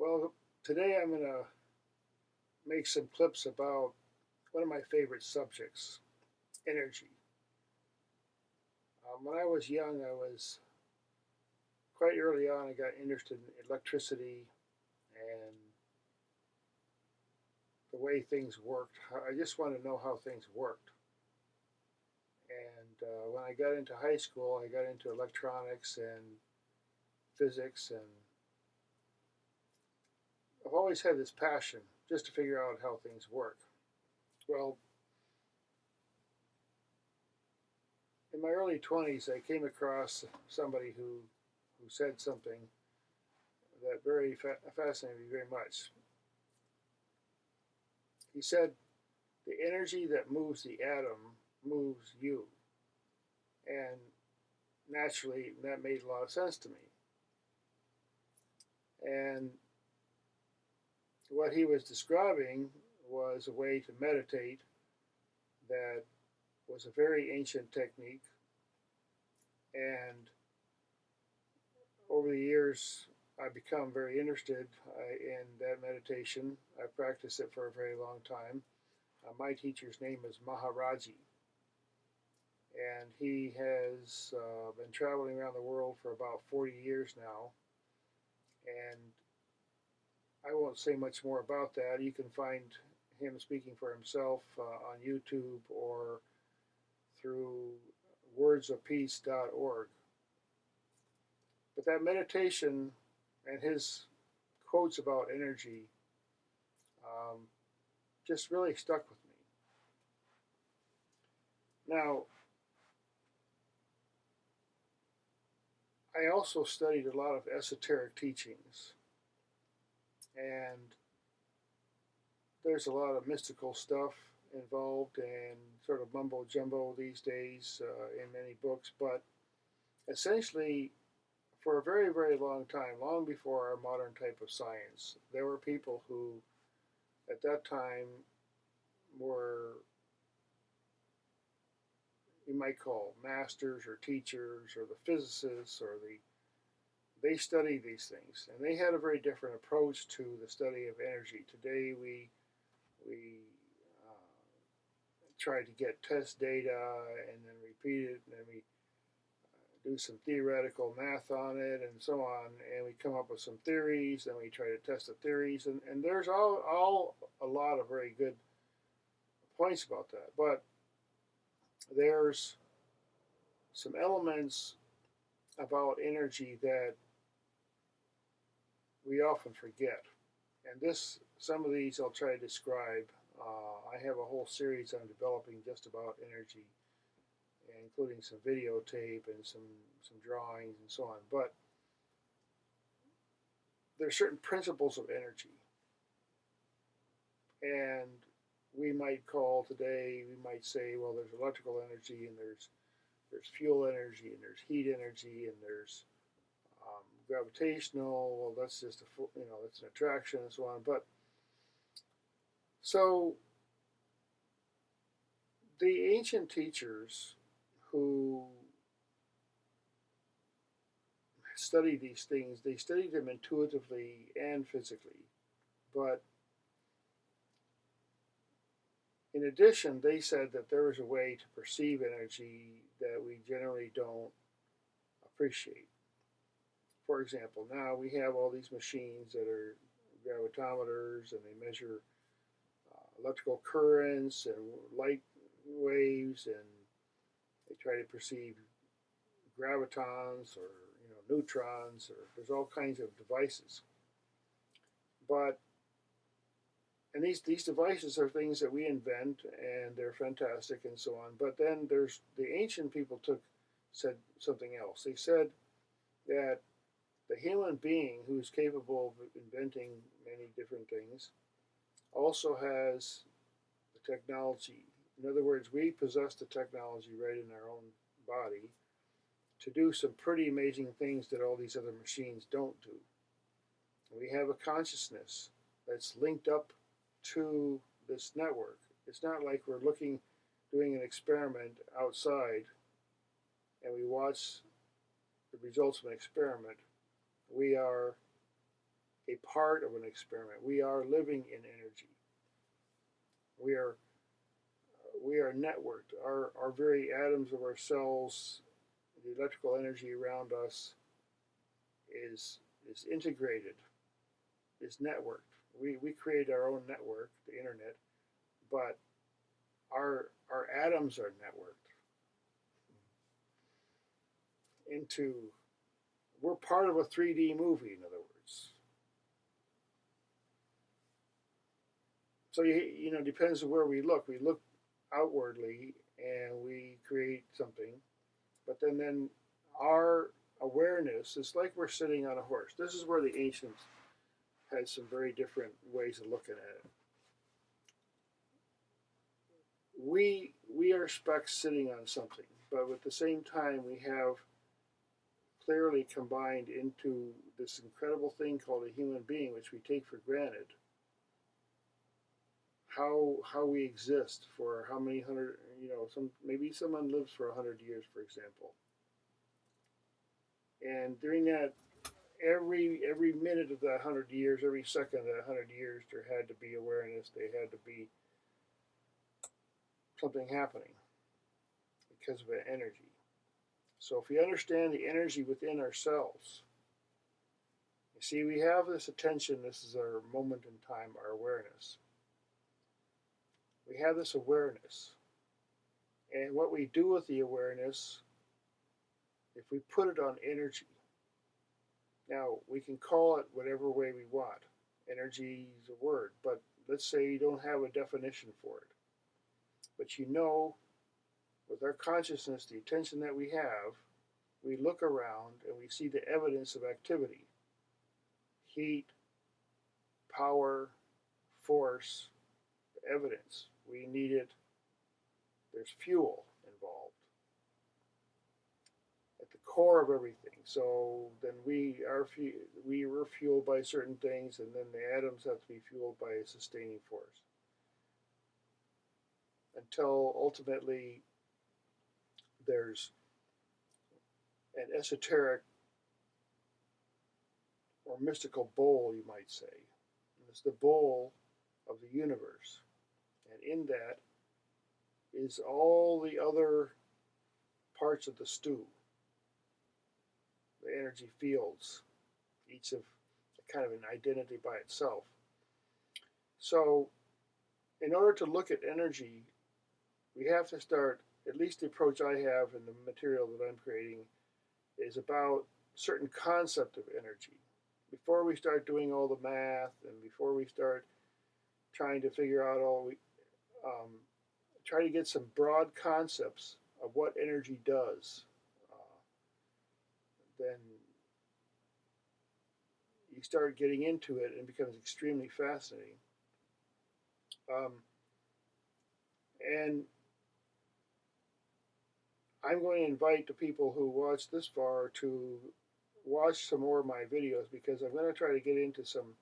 Well, today I'm going to make some clips about one of my favorite subjects, energy. When I was young, I was quite early on, I got interested in electricity and the way things worked. I just wanted to know how things worked. And when I got into high school, I got into electronics and physics, and I've always had this passion just to figure out how things work. Well, in my early 20s, I came across somebody who said something that fascinated me very much. He said, "The energy that moves the atom moves you." And naturally, that made a lot of sense to me. And what he was describing was a way to meditate that was a very ancient technique. And over the years, I've become very interested in that meditation. I practiced it for a very long time. My teacher's name is Maharaji, and he has been traveling around the world for about 40 years now. And I won't say much more about that. You can find him speaking for himself on YouTube or through wordsofpeace.org. But that meditation and his quotes about energy um, just really stuck with me. Now, I also studied a lot of esoteric teachings, and there's a lot of mystical stuff involved and sort of mumbo jumbo these days in many books, but essentially, for a very, very long time, long before our modern type of science, there were people who, at that time, were, you might call masters or teachers or the physicists or they studied these things, and they had a very different approach to the study of energy. Today, we try to get test data and then repeat it, and then we do some theoretical math on it and so on, and we come up with some theories, then we try to test the theories, and there's all a lot of very good points about that. But there's some elements about energy that we often forget. And some of these I'll try to describe. I have a whole series I'm developing just about energy, including some videotape and some drawings and so on. But there are certain principles of energy, and we might call today, we might say, well, there's electrical energy, and there's fuel energy, and there's heat energy, and there's gravitational. Well, that's just that's an attraction and so on. But so the ancient teachers who studied these things, they studied them intuitively and physically. But in addition, they said that there is a way to perceive energy that we generally don't appreciate. For example, now we have all these machines that are gravitometers, and they measure electrical currents and light waves, and they try to perceive gravitons or neutrons, or there's all kinds of devices. But and these devices are things that we invent, and they're fantastic and so on. But then there's the ancient people said something else. They said that the human being who's capable of inventing many different things also has the technology. In other words, we possess the technology right in our own body to do some pretty amazing things that all these other machines don't do. We have a consciousness that's linked up to this network. It's not like we're doing an experiment outside, and we watch the results of an experiment. We are a part of an experiment. We are living in energy. We are we are networked. Our very atoms of our cells, the electrical energy around us is integrated, is networked. We create our own network, the internet, but our atoms are networked into, we're part of a 3D movie, in other words. So you know, depends on where we look. We look outwardly and we create something, but then our awareness is like we're sitting on a horse. This is where the ancients had some very different ways of looking at it. We are specks sitting on something, but at the same time we have clearly combined into this incredible thing called a human being, which we take for granted. How we exist for how many hundred, you know, maybe someone lives for 100 years, for example, and during that, every minute of that 100 years, every second of that 100 years, there had to be awareness. There had to be something happening because of the energy. So if we understand the energy within ourselves, you see, we have this attention. This is our moment in time, our awareness. We have this awareness. And what we do with the awareness, if we put it on energy, now we can call it whatever way we want. Energy is a word, but let's say you don't have a definition for it. But you know, with our consciousness, the attention that we have, we look around and we see the evidence of activity. Heat, power, force, evidence. We need it. There's fuel involved at the core of everything. So then we were fueled by certain things, and then the atoms have to be fueled by a sustaining force. Until ultimately there's an esoteric or mystical bowl, you might say. And it's the bowl of the universe. And in that is all the other parts of the stew, the energy fields, each of kind of an identity by itself. So in order to look at energy, we have to start, at least the approach I have in the material that I'm creating, is about certain concept of energy. Before we start doing all the math and before we start trying to figure out try to get some broad concepts of what energy does, then you start getting into it and it becomes extremely fascinating. And I'm going to invite the people who watch this far to watch some more of my videos, because I'm going to try to get into some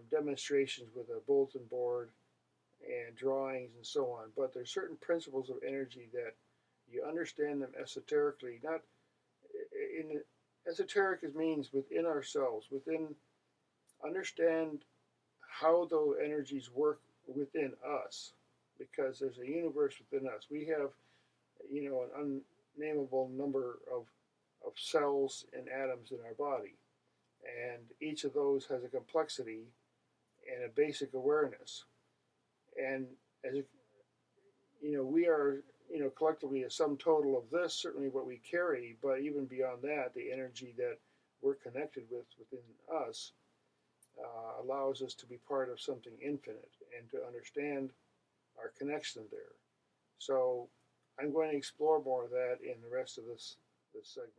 demonstrations with a bulletin board and drawings and so on. But there's certain principles of energy that you understand them esoterically. Not in esoteric means within ourselves, understand how those energies work within us, because there's a universe within us. We have, you know, an unnameable number of cells and atoms in our body, and each of those has a complexity and a basic awareness. And as you know, we are, you know, collectively a sum total of this, certainly what we carry, but even beyond that, the energy that we're connected with within us allows us to be part of something infinite and to understand our connection there. So I'm going to explore more of that in the rest of this segment.